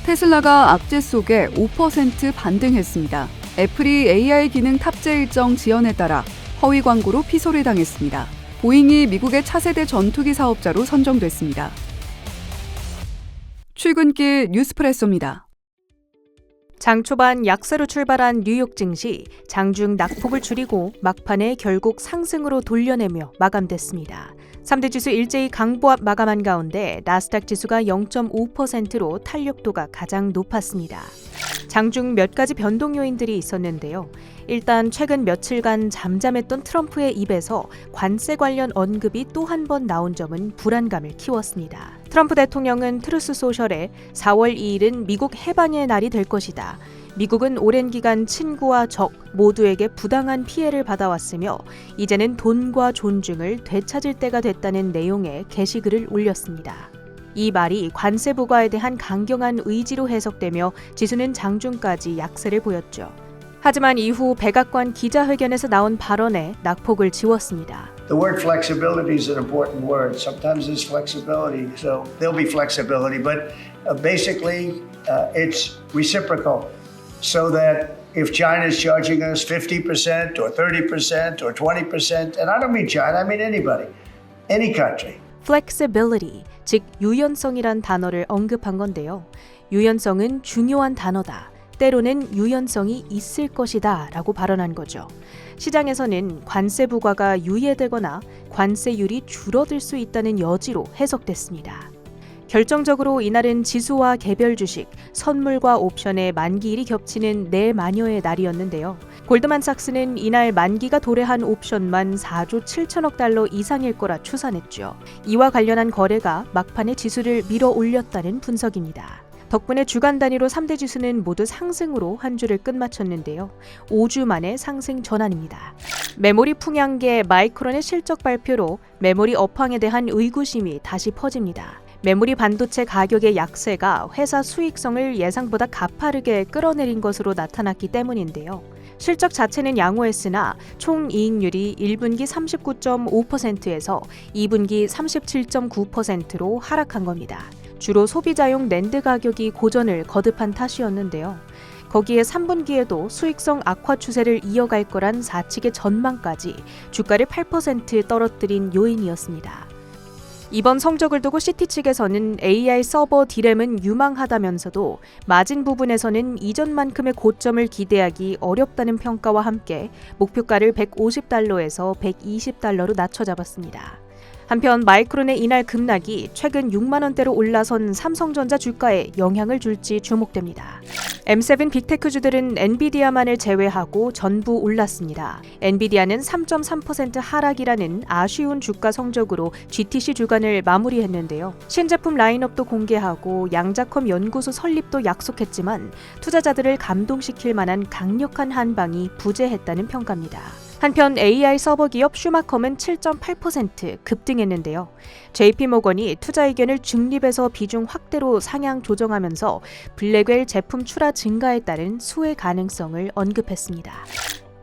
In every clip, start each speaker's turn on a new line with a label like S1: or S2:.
S1: 테슬라가 악재 속에 5% 반등했습니다. 애플이 AI 기능 탑재 일정 지연에 따라 허위 광고로 피소를 당했습니다. 보잉이 미국의 차세대 전투기 사업자로 선정됐습니다. 출근길 뉴스프레소입니다.
S2: 장 초반 약세로 출발한 뉴욕 증시, 장중 낙폭을 줄이고 막판에 결국 상승으로 돌려내며 마감됐습니다. 3대 지수 일제히 강보합 마감한 가운데 나스닥 지수가 0.5%로 탄력도가 가장 높았습니다. 장중 몇 가지 변동 요인들이 있었는데요. 일단 최근 며칠간 잠잠했던 트럼프의 입에서 관세 관련 언급이 또 한 번 나온 점은 불안감을 키웠습니다. 트럼프 대통령은 트루스 소셜에 4월 2일은 미국 해방의 날이 될 것이다. 미국은 오랜 기간 친구와 적 모두에게 부당한 피해를 받아왔으며 이제는 돈과 존중을 되찾을 때가 됐다는 내용의 게시글을 올렸습니다. 이 말이 관세 부과에 대한 강경한 의지로 해석되며 지수는 장중까지 약세를 보였죠. 하지만 이후 백악관 기자회견에서 나온 발언에 낙폭을 지웠습니다.
S3: The word flexibility is an important word. Sometimes there's flexibility, so there'll be flexibility, but basically it's reciprocal. So that if China is charging us 50% or 30% or 20%, and I don't mean China, I mean anybody, any country.
S2: flexibility, 즉 유연성이란 단어를 언급한 건데요. 유연성은 중요한 단어다. 때로는 유연성이 있을 것이다 라고 발언한 거죠. 시장에서는 관세 부과가 유예되거나 관세율이 줄어들 수 있다는 여지로 해석됐습니다. 결정적으로 이날은 지수와 개별 주식, 선물과 옵션의 만기일이 겹치는 내마녀의 날이었는데요. 골드만삭스는 이날 만기가 도래한 옵션만 4조 7천억 달러 이상일 거라 추산했죠. 이와 관련한 거래가 막판에 지수를 밀어 올렸다는 분석입니다. 덕분에 주간 단위로 3대 지수는 모두 상승으로 한 주를 끝마쳤는데요. 5주 만에 상승 전환입니다. 메모리 풍향계 마이크론의 실적 발표로 메모리 업황에 대한 의구심이 다시 퍼집니다. 메모리 반도체 가격의 약세가 회사 수익성을 예상보다 가파르게 끌어내린 것으로 나타났기 때문인데요. 실적 자체는 양호했으나 총 이익률이 1분기 39.5%에서 2분기 37.9%로 하락한 겁니다. 주로 소비자용 낸드 가격이 고전을 거듭한 탓이었는데요. 거기에 3분기에도 수익성 악화 추세를 이어갈 거란 사측의 전망까지 주가를 8% 떨어뜨린 요인이었습니다. 이번 성적을 두고 CT 측에서는 AI 서버 D램은 유망하다면서도 마진 부분에서는 이전만큼의 고점을 기대하기 어렵다는 평가와 함께 목표가를 150달러에서 120달러로 낮춰 잡았습니다. 한편 마이크론의 이날 급락이 최근 6만 원대로 올라선 삼성전자 주가에 영향을 줄지 주목됩니다. M7 빅테크주들은 엔비디아만을 제외하고 전부 올랐습니다. 엔비디아는 3.3% 하락이라는 아쉬운 주가 성적으로 GTC 주간을 마무리했는데요. 신제품 라인업도 공개하고 양자컴 연구소 설립도 약속했지만 투자자들을 감동시킬 만한 강력한 한방이 부재했다는 평가입니다. 한편 AI 서버 기업 슈마컴은 7.8% 급등했는데요. JP모건이 투자 의견을 중립에서 비중 확대로 상향 조정하면서 블랙웰 제품 출하 증가에 따른 수혜 가능성을 언급했습니다.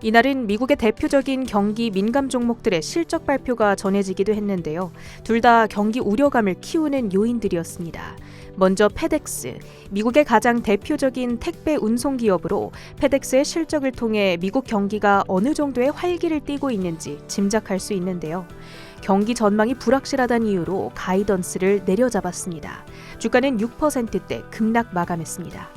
S2: 이날은 미국의 대표적인 경기 민감 종목들의 실적 발표가 전해지기도 했는데요. 둘 다 경기 우려감을 키우는 요인들이었습니다. 먼저 페덱스, 미국의 가장 대표적인 택배 운송 기업으로 페덱스의 실적을 통해 미국 경기가 어느 정도의 활기를 띠고 있는지 짐작할 수 있는데요. 경기 전망이 불확실하다는 이유로 가이던스를 내려잡았습니다. 주가는 6%대 급락 마감했습니다.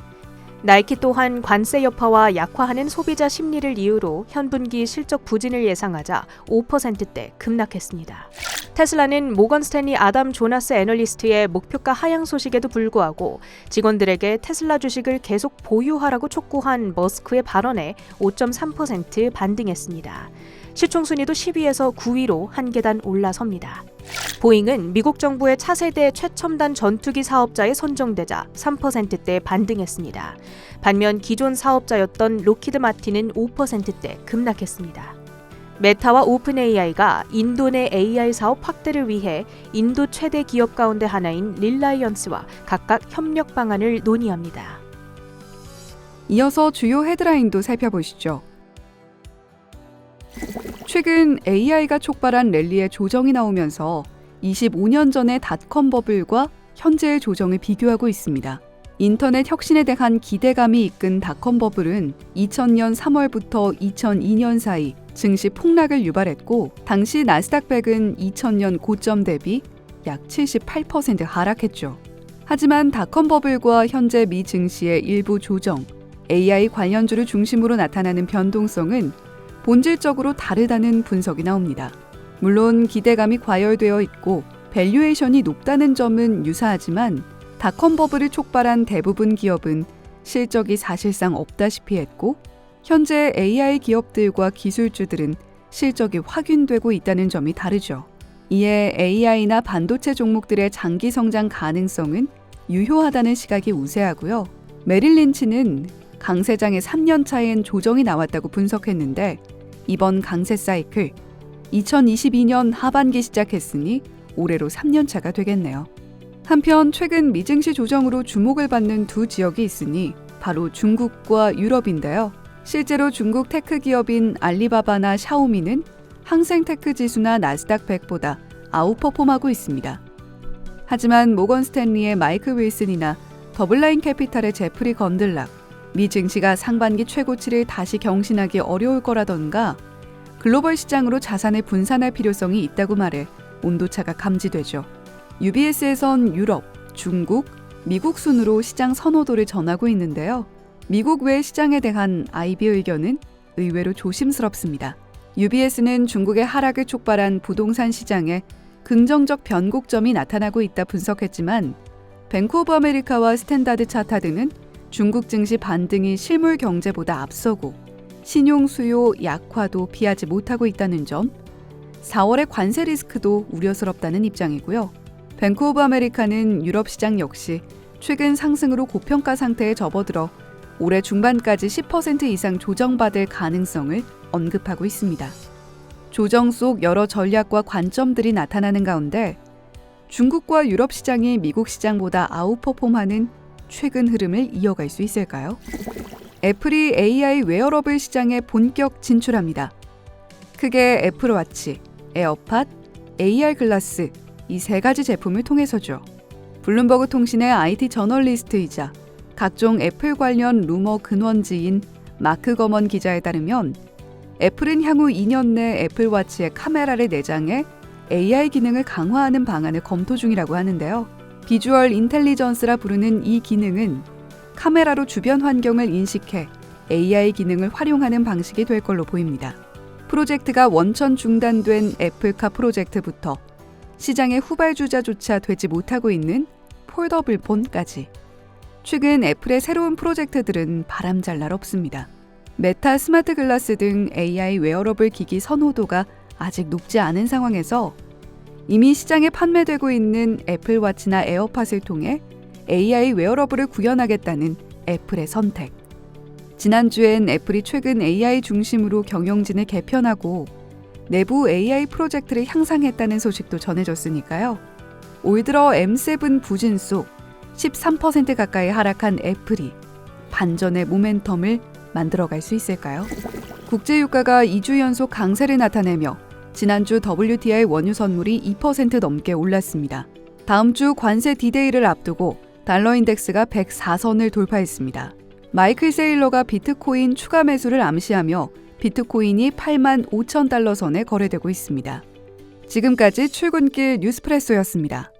S2: 나이키 또한 관세 여파와 약화하는 소비자 심리를 이유로 현분기 실적 부진을 예상하자 5%대 급락했습니다. 테슬라는 모건 스탠리 아담 조나스 애널리스트의 목표가 하향 소식에도 불구하고 직원들에게 테슬라 주식을 계속 보유하라고 촉구한 머스크의 발언에 5.3% 반등했습니다. 시총순위도 10위에서 9위로 한 계단 올라섭니다. 보잉은 미국 정부의 차세대 최첨단 전투기 사업자에 선정되자 3%대 반등했습니다. 반면 기존 사업자였던 로키드 마틴은 5%대 급락했습니다. 메타와 오픈 AI가 인도 내 AI 사업 확대를 위해 인도 최대 기업 가운데 하나인 릴라이언스와 각각 협력 방안을 논의합니다.
S1: 이어서 주요 헤드라인도 살펴보시죠. 최근 AI가 촉발한 랠리의 조정이 나오면서 25년 전의 닷컴 버블과 현재의 조정을 비교하고 있습니다. 인터넷 혁신에 대한 기대감이 이끈 닷컴 버블은 2000년 3월부터 2002년 사이 증시 폭락을 유발했고 당시 나스닥 100은 2000년 고점 대비 약 78% 하락했죠. 하지만 닷컴 버블과 현재 미 증시의 일부 조정, AI 관련주를 중심으로 나타나는 변동성은 본질적으로 다르다는 분석이 나옵니다. 물론 기대감이 과열되어 있고 밸류에이션이 높다는 점은 유사하지만 닷컴 버블을 촉발한 대부분 기업은 실적이 사실상 없다시피 했고 현재 AI 기업들과 기술주들은 실적이 확인되고 있다는 점이 다르죠. 이에 AI나 반도체 종목들의 장기 성장 가능성은 유효하다는 시각이 우세하고요. 메릴 린치는 강세장의 3년 차엔 조정이 나왔다고 분석했는데 이번 강세 사이클 2022년 하반기 시작했으니 올해로 3년 차가 되겠네요. 한편 최근 미증시 조정으로 주목을 받는 두 지역이 있으니 바로 중국과 유럽인데요. 실제로 중국 테크 기업인 알리바바나 샤오미는 항생 테크 지수나 나스닥 100보다 아웃퍼폼하고 있습니다. 하지만 모건 스탠리의 마이클 윌슨이나 더블라인 캐피탈의 제프리 건들락, 미 증시가 상반기 최고치를 다시 경신하기 어려울 거라던가 글로벌 시장으로 자산을 분산할 필요성이 있다고 말해 온도차가 감지되죠. UBS에선 유럽, 중국, 미국 순으로 시장 선호도를 전하고 있는데요. 미국 외 시장에 대한 IB 의견은 의외로 조심스럽습니다. UBS는 중국의 하락을 촉발한 부동산 시장에 긍정적 변곡점이 나타나고 있다 분석했지만 뱅크 오브 아메리카와 스탠다드 차타드는 중국 증시 반등이 실물 경제보다 앞서고 신용 수요 약화도 피하지 못하고 있다는 점, 4월의 관세 리스크도 우려스럽다는 입장이고요. 뱅크 오브 아메리카는 유럽 시장 역시 최근 상승으로 고평가 상태에 접어들어 올해 중반까지 10% 이상 조정받을 가능성을 언급하고 있습니다. 조정 속 여러 전략과 관점들이 나타나는 가운데 중국과 유럽 시장이 미국 시장보다 아웃퍼폼하는 최근 흐름을 이어갈 수 있을까요? 애플이 AI 웨어러블 시장에 본격 진출합니다. 크게 애플워치, 에어팟, AR 글라스 이 세 가지 제품을 통해서죠. 블룸버그 통신의 IT 저널리스트이자 각종 애플 관련 루머 근원지인 마크 거먼 기자에 따르면 애플은 향후 2년 내 애플워치의 카메라를 내장해 AI 기능을 강화하는 방안을 검토 중이라고 하는데요. 비주얼 인텔리전스라 부르는 이 기능은 카메라로 주변 환경을 인식해 AI 기능을 활용하는 방식이 될 걸로 보입니다. 프로젝트가 원천 중단된 애플카 프로젝트부터 시장의 후발주자조차 되지 못하고 있는 폴더블 폰까지 최근 애플의 새로운 프로젝트들은 바람잘 날 없습니다. 메타 스마트 글라스 등 AI 웨어러블 기기 선호도가 아직 높지 않은 상황에서 이미 시장에 판매되고 있는 애플워치나 에어팟을 통해 AI 웨어러블을 구현하겠다는 애플의 선택. 지난주엔 애플이 최근 AI 중심으로 경영진을 개편하고 내부 AI 프로젝트를 향상했다는 소식도 전해졌으니까요. 올 들어 M7 부진 속 13% 가까이 하락한 애플이 반전의 모멘텀을 만들어갈 수 있을까요? 국제유가가 2주 연속 강세를 나타내며 지난주 WTI 원유 선물이 2% 넘게 올랐습니다. 다음 주 관세 디데이를 앞두고 달러 인덱스가 104선을 돌파했습니다. 마이클 세일러가 비트코인 추가 매수를 암시하며 비트코인이 85,000달러 선에 거래되고 있습니다. 지금까지 출근길 뉴스프레소였습니다.